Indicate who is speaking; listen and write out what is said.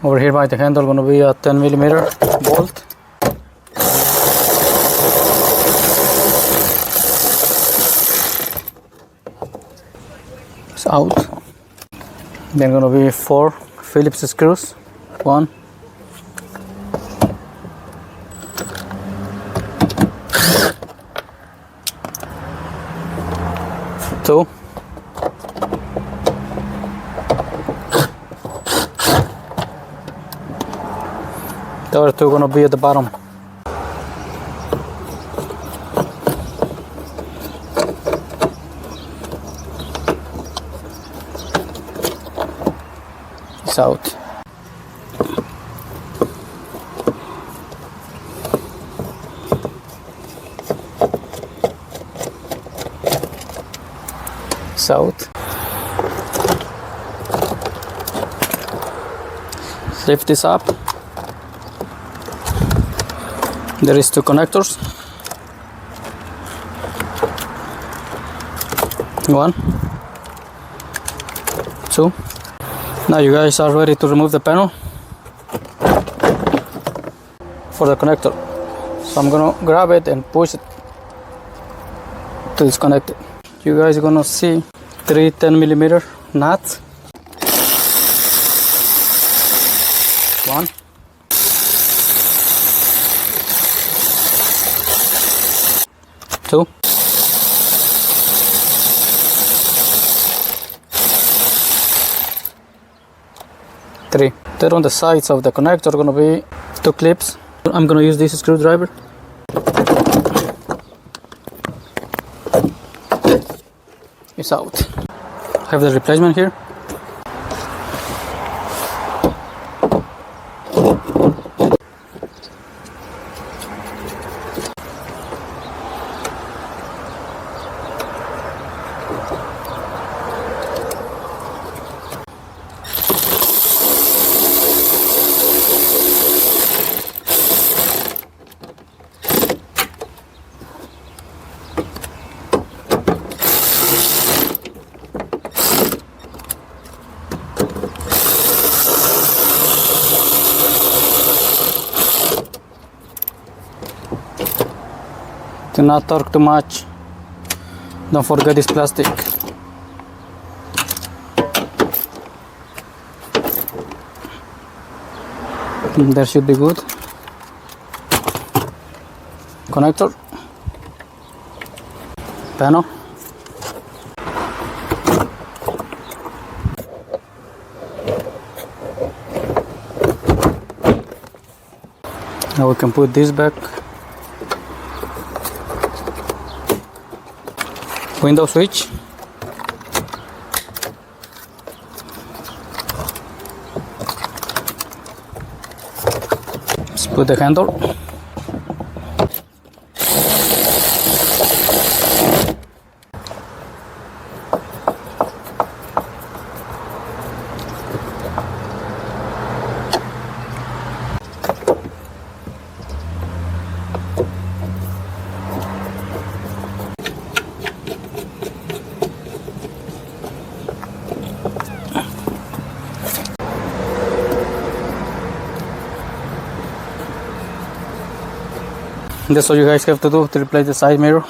Speaker 1: Over here by the handle gonna be a 10 millimeter bolt. It's out. Then gonna be 4 Phillips screws. 1, 2, 2 gonna be at the bottom. It's out. It's out. Lift this up. There is 2 connectors. 1, 2. Now you guys are ready to remove the panel for the connector. So I'm gonna grab it and push it till it's connected. You guys are gonna see 3 10 millimeter nuts. 1, 2, 3. There on the sides of the connector are gonna be 2 clips. I'm gonna use this screwdriver. It's out. I have the replacement here. Do not torque too much. Don't forget this plastic. That should be good. Connector. Panel. Now we can put this back. Window switch. Let's put the handle. That's all you guys have to do to replace the side mirror.